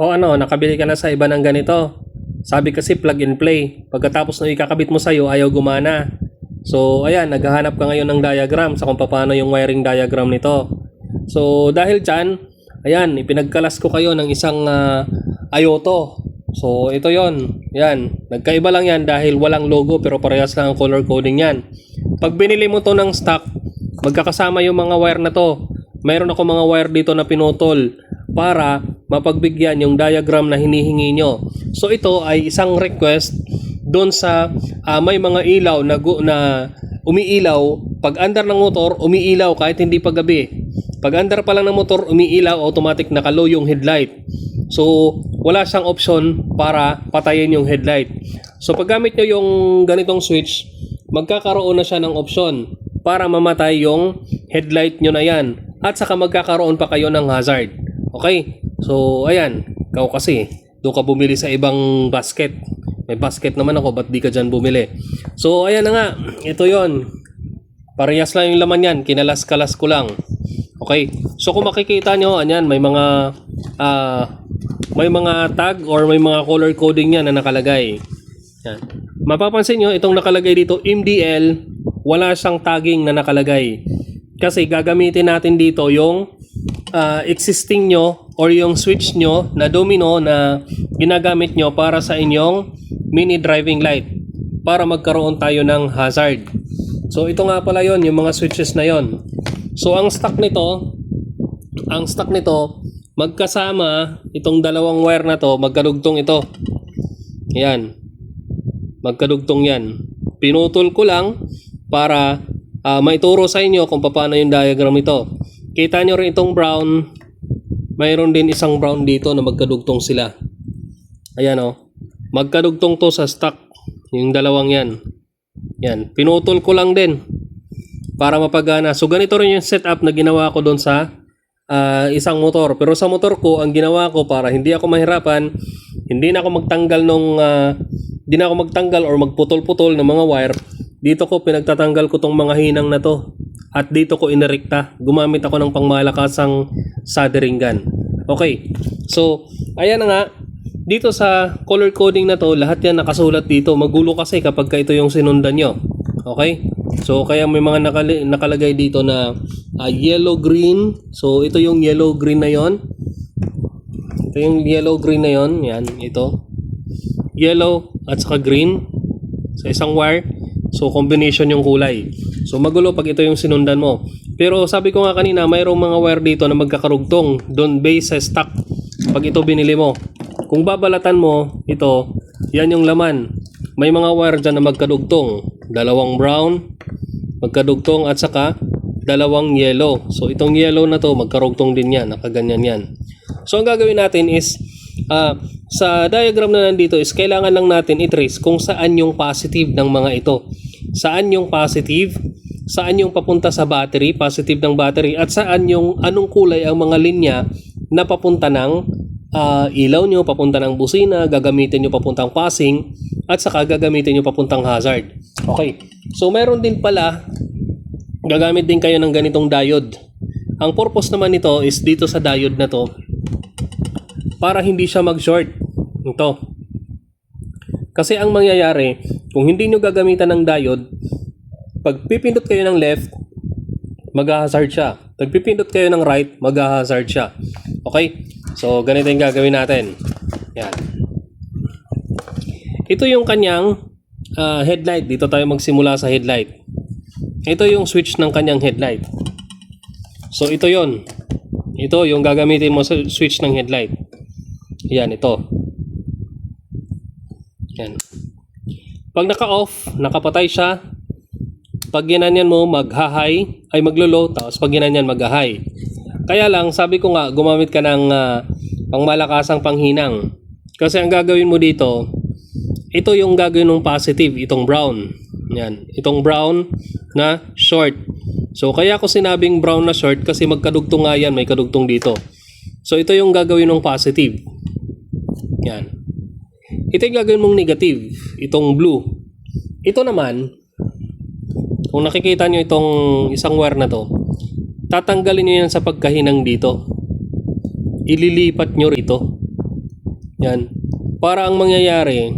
O ano, nakabili ka na sa iba ng ganito. Sabi kasi plug and play. Pagkatapos na ikakabit mo sa'yo, ayaw gumana. So, ayan, naghahanap ka ngayon ng diagram sa kung paano yung wiring diagram nito. So, dahil dyan, ayan, ipinagkalas ko kayo ng isang Ayoto. So, ito yon. Yan, nagkaiba lang yan dahil walang logo pero parehas lang ang color coding yan. Pag binili mo to ng stock, magkakasama yung mga wire na to. Mayroon ako mga wire dito na pinutol para mapagbigyan yung diagram na hinihingi nyo. So ito ay isang request doon sa may mga ilaw na umiilaw. Pag under ng motor, umiilaw kahit hindi pa gabi. Pag under pa lang ng motor, umiilaw, automatic nakalow yung headlight. So wala siyang option para patayin yung headlight. So pag gamit nyo yung ganitong switch, magkakaroon na siya ng option para mamatay yung headlight nyo na yan. At saka magkakaroon pa kayo ng hazard. Okay? So, ayan. Ikaw kasi, doon ka bumili sa ibang basket. May basket naman ako, ba't di ka dyan bumili? So, ayan na nga. Ito yon. Parehas lang yung laman yan. Kinalas-kalas ko lang. Okay? So, kung makikita nyo, ayan, may mga tag or may mga color coding yan na nakalagay. Yan. Mapapansin nyo, itong nakalagay dito, MDL, wala siyang tagging na nakalagay. Kasi gagamitin natin dito yung existing nyo or yung switch nyo na domino na ginagamit nyo para sa inyong mini driving light para magkaroon tayo ng hazard. So ito nga pala yon, yung mga switches na yon. So ang stock nito magkasama itong dalawang wire na to, magkadugtong ito. Yan. Magkadugtong yan. Pinutol ko lang para maituro sa inyo kung paano yung diagram ito. Kita nyo rin itong brown. Mayroon din isang brown dito na magkadugtong sila. Ayan o. Magkadugtong to sa stock. Yung dalawang yan. Yan. Pinutol ko lang din para mapagana. So ganito rin yung setup na ginawa ko doon sa isang motor. Pero sa motor ko, ang ginawa ko para hindi ako mahirapan, hindi na ako magtanggal or magputol-putol ng mga wire. Dito ko pinagtatanggal ko tong mga hinang na to. At dito ko inirekta. Gumamit ako ng pangmalakasang soldering gun. Okay. So, ayan na nga. Dito sa color coding na to, lahat yan nakasulat dito. Magulo kasi kapag ito yung sinundan nyo. Okay. So, kaya may mga nakalagay dito na yellow-green. So, ito yung yellow-green na yon. Ito yung yellow-green na yon. Yan. Ito. Yellow at saka green. Sa isang wire. So, combination yung kulay. So, magulo pag ito yung sinundan mo. Pero sabi ko nga kanina, mayroong mga wire dito na magkakarugtong doon base sa stock pag ito binili mo. Kung babalatan mo, ito, yan yung laman. May mga wire dyan na magkadugtong. Dalawang brown, magkadugtong at saka dalawang yellow. So, itong yellow na to, magkarugtong din yan. Nakaganyan yan. So, ang gagawin natin is, sa diagram na nandito is kailangan lang natin i-trace kung saan yung positive ng mga ito. Saan yung positive, saan yung papunta sa battery, positive ng battery, at saan yung anong kulay ang mga linya na papunta ng ilaw nyo, papunta ng busina, gagamitin nyo papuntang passing, at saka gagamitin nyo papuntang hazard. Okay. So meron din pala, gagamit din kayo ng ganitong diode. Ang purpose naman nito is dito sa diode na to, para hindi siya mag-short. Ito. Kasi ang mangyayari, kung hindi nyo gagamitan ng diode, pag pipindot kayo ng left, mag-hazard siya. Pag pipindot kayo ng right, mag-hazard siya. Okay? So, ganito yung gagawin natin. Yan. Ito yung kanyang headlight. Dito tayo magsimula sa headlight. Ito yung switch ng kanyang headlight. So, ito yon. Ito yung gagamitin mo sa switch ng headlight. Yan, ito. Yan. Pag naka-off, nakapatay siya. Pag ginanyan mo, mag-high, ay maglo-low, tapos pag ginanyan, mag-high. Kaya lang, sabi ko nga, gumamit ka ng pangmalakasang panghinang. Kasi ang gagawin mo dito, ito yung gagawin ng positive, itong brown. Yan, itong brown na short. So, kaya ko sinabing brown na short kasi magkadugtong nga yan, may kadugtong dito. So, ito yung gagawin ng positive. Yan. Ito yung gagawin mong negative, itong blue. Ito naman, kung nakikita nyo itong isang wire na to, tatanggalin nyo yan sa pagkahinang dito. Ililipat nyo rito. Yan. Para ang mangyayari,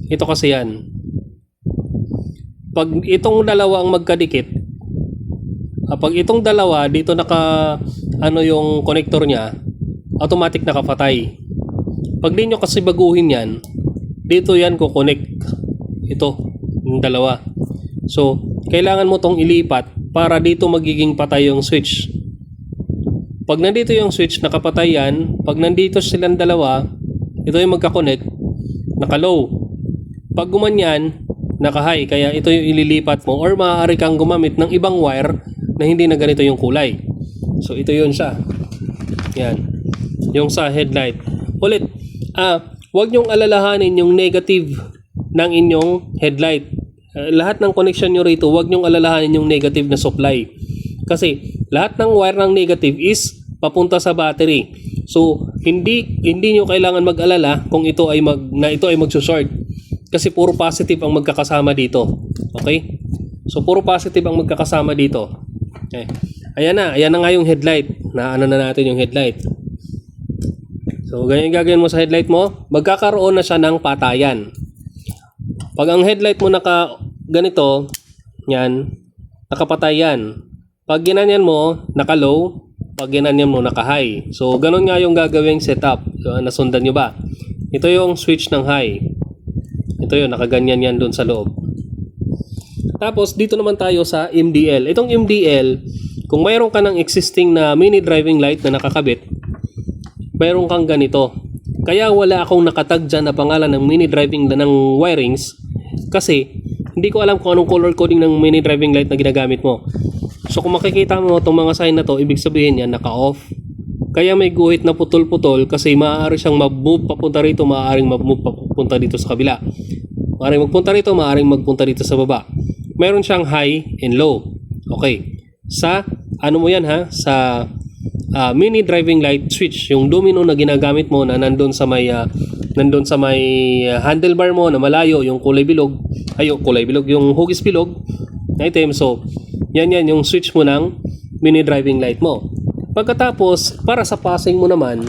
ito kasi yan. Pag itong dalawa ang magkadikit, pag itong dalawa, dito ano yung connector niya, automatic nakapatay. Pag di nyo kasi baguhin yan, dito yan ko-connect. Ito, yung dalawa. So, kailangan mo tong ilipat para dito magiging patay yung switch. Pag nandito yung switch, nakapatay yan. Pag nandito silang dalawa, ito yung magka-connect, naka-low. Pag gumanyan, naka-high. Kaya ito yung ililipat mo or maaari kang gumamit ng ibang wire na hindi na ganito yung kulay. So, ito yun siya. Yan. Yung sa headlight. Ulit, huwag nyong alalahanin yung negative ng inyong headlight. Lahat ng connection nyo rito, huwag nyong alalahanin yung negative na supply. Kasi, lahat ng wire ng negative is papunta sa battery. So, hindi nyo kailangan mag-alala kung ito ay magsushort. Kasi puro positive ang magkakasama dito. Okay? So, puro positive ang magkakasama dito. Okay. Ayan na nga yung headlight. Naano na natin yung headlight. So, ganyan gagawin mo sa headlight mo, magkakaroon na siya ng patayan. Pag ang headlight mo ganito, yan, nakapatay yan. Pag ginanyan mo, naka-low. Pag ginanyan mo, naka-high. So, ganun nga yung gagawing setup. So, nasundan nyo ba? Ito yung switch ng high. Ito yun, nakaganyan yan dun sa loob. Tapos, dito naman tayo sa MDL. Itong MDL, kung mayroon ka ng existing na mini driving light na nakakabit, mayroon kang ganito. Kaya wala akong nakatag dyan na pangalan ng mini driving ng wirings kasi hindi ko alam kung anong color coding ng mini driving light na ginagamit mo. So kung makikita mo itong mga sign na to, ibig sabihin yan naka-off. Kaya may guhit na putol-putol kasi maaari siyang mag-move papunta rito, maaaring mag-move papunta dito sa kabila. Maaaring magpunta rito, maaaring magpunta dito sa baba. Meron siyang high and low. Okay. Sa ano mo yan ha? Sa mini driving light switch, yung domino na ginagamit mo na nandun sa may handlebar mo na malayo, yung kulay bilog, yung hugis bilog item. So, yan yung switch mo ng mini driving light mo. Pagkatapos, para sa passing mo naman,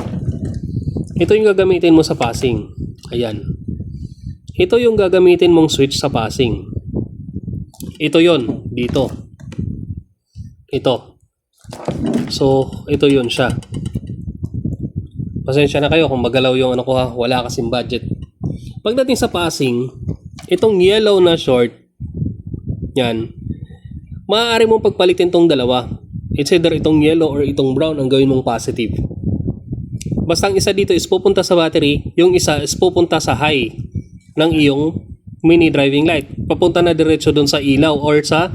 ito yung gagamitin mo sa passing. Ayan. Ito yung gagamitin mong switch sa passing. Ito yon dito. Ito. So, ito yun siya. Pasensya na kayo kung magalaw yung ano ko ha. Wala kasing budget. Pagdating sa passing, itong yellow na short, yan, maaari mong pagpalitin tong dalawa. It's either itong yellow or itong brown ang gawin mong positive. Basta ang isa dito is pupunta sa battery, yung isa is pupunta sa high ng iyong mini driving light. Papunta na diretso doon sa ilaw or sa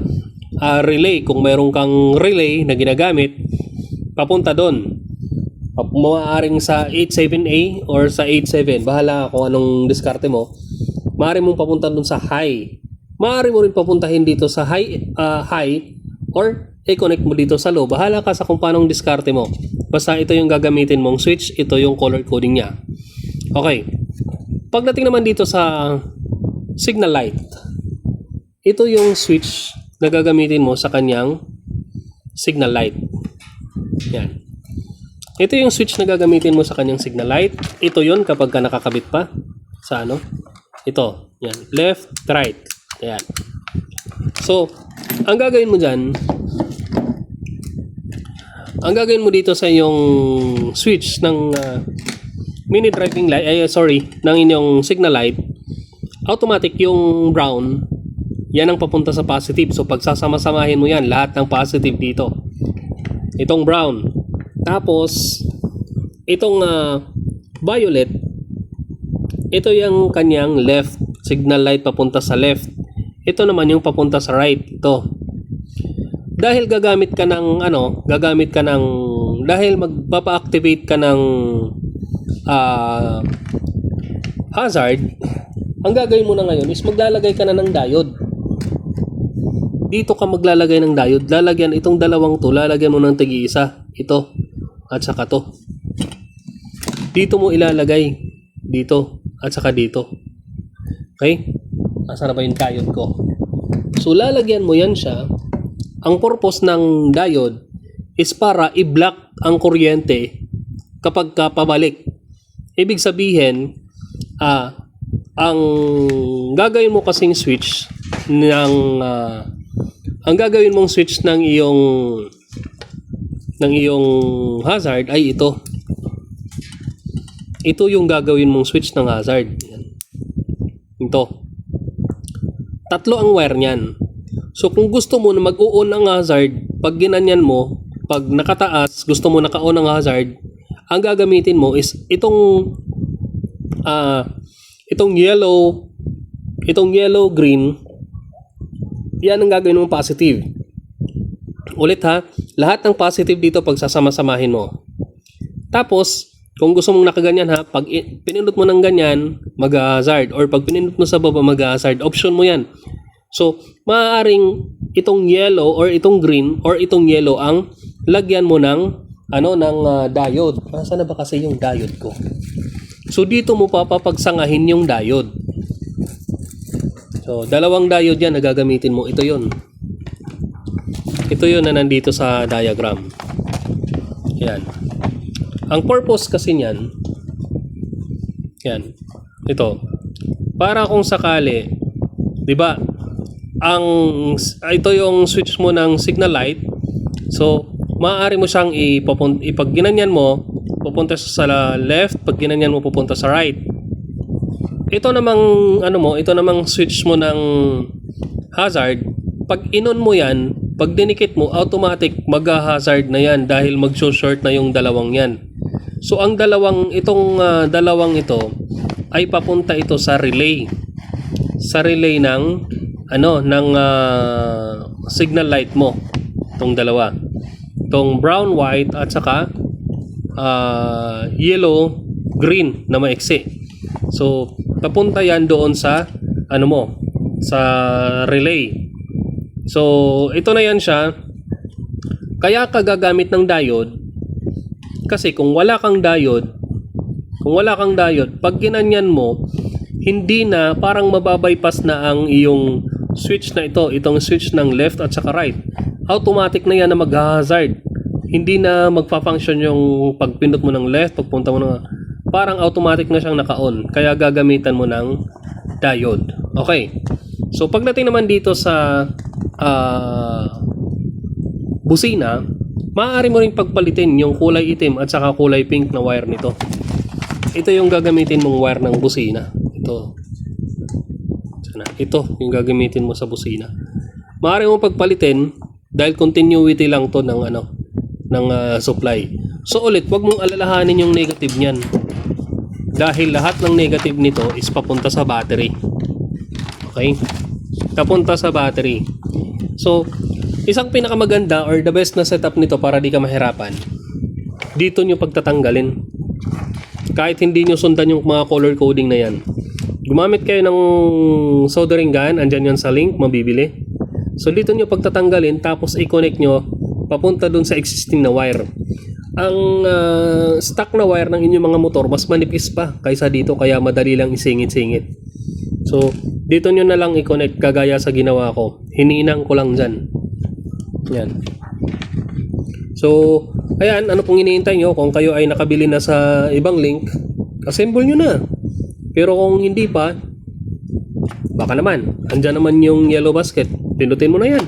relay. Kung mayroon kang relay na ginagamit, papunta doon. Maaaring sa 87A or sa 87. Bahala kung anong diskarte mo. Maaari mong papunta doon sa high. Maaari mo rin papuntahin dito sa high or i-connect mo dito sa low. Bahala ka sa kung paanong diskarte mo. Basta ito yung gagamitin mong switch. Ito yung color coding niya. Okay. Pagdating naman dito sa signal light, ito yung switch na gagamitin mo sa kanyang signal light. Yan. Ito yung switch na gagamitin mo sa kanyang signal light. Ito yon kapag ka nakakabit pa sa ano. Ito. Yan. Left, right. Yan. So, ang gagawin mo dyan, ang gagawin mo dito sa yung switch ng mini driving light, ng inyong signal light, automatic yung brown, yan ang papunta sa positive. So, pagsasama-samahin mo yan, lahat ng positive dito. Itong brown. Tapos, itong violet, ito yung kanyang left. Signal light papunta sa left. Ito naman yung papunta sa right. Ito. Dahil dahil magpapa-activate ka ng hazard, ang gagawin mo na ngayon is maglalagay ka na ng diode. Dito ka maglalagay ng diode. Lalagyan itong dalawang to, lalagyan mo ng tigi-isa. Ito. At saka to. Dito mo ilalagay. Dito. At saka dito. Okay? Nasaan na ba yung diode ko? So, lalagyan mo yan siya. Ang purpose ng diode is para i-block ang kuryente kapag pabalik. Ibig sabihin, ang gagawin mo kasing switch ng ang gagawin mong switch ng iyong hazard ay ito. Ito yung gagawin mong switch ng hazard. Ito. Tatlo ang wire niyan. So kung gusto mo na mag-on ang hazard, pag ginanyan mo, pag nakataas, gusto mo naka-on ang hazard, ang gagamitin mo is itong yellow green. Yan ang gagawin mong positive. Ulit ha, lahat ng positive dito pagsasama-samahin mo. Tapos kung gusto mong nakaganyan ha, pag pinindot mo ng ganyan, mag-hazard. Or pag pinindot mo sa baba, mag-hazard. Option mo yan. So, maaaring itong yellow or itong green or itong yellow ang lagyan mo ng diode. Nasaan na ba kasi yung diode ko? So, dito mo papapagsangahin yung diode. So, dalawang diode yan na gagamitin mo. Ito yun. Ito yun na nandito sa diagram. Yan. Ang purpose kasi niyan, yan, ito, para kung sakali, di ba, ito yung switch mo ng signal light, so, maaari mo siyang ipag ginanyan mo, pupunta sa left, pag ginanyan mo, pupunta sa right. Ito namang switch mo ng hazard, pag inon mo yan, pag dinikit mo, automatic mag-hazard na yan dahil mag-short na yung dalawang yan. So ang dalawang ito ay papunta ito sa relay. Sa relay ng signal light mo. Itong dalawa. Itong brown, white at saka yellow, green na maiksi. So papunta yan doon sa sa relay. So ito na yan siya. Kaya ka gagamit ng diode. Kasi kung wala kang diode, pag ginanyan mo, hindi na, parang mababypass na ang iyong switch na ito, itong switch ng left at saka right. Automatic na yan na mag-hazard. Hindi na magpa-function yung pagpindot mo ng left, pagpunta mo ng, parang automatic na siyang naka-on. Kaya gagamitan mo ng diode. Okay. So pagdating naman dito sa busina, maaari mo ring pagpalitin yung kulay itim at saka kulay pink na wire nito. Ito yung gagamitin mong wire ng busina. Ito yung gagamitin mo sa busina. Maaari mo pagpalitin dahil continuity lang to ng supply. So ulit, wag mong alalahanin yung negative niyan. Dahil lahat ng negative nito is papunta sa battery. Okay? Papunta sa battery. So, isang pinakamaganda or the best na setup nito para di ka mahirapan, dito nyo pagtatanggalin. Kahit hindi nyo sundan yung mga color coding na yan. Gumamit kayo ng soldering gun, andyan yan sa link, mabibili. So dito nyo pagtatanggalin, tapos i-connect nyo papunta dun sa existing na wire. Ang stock na wire ng inyong mga motor, mas manipis pa kaysa dito, kaya madali lang isingit-singit. So dito nyo na lang i-connect kagaya sa ginawa ko. Hininang ko lang dyan. Yan. So, ayan, ano pong iniintay nyo? Kung kayo ay nakabili na sa ibang link, assemble nyo na. Pero kung hindi pa, baka naman, andyan naman yung yellow basket. Pindutin mo na yan.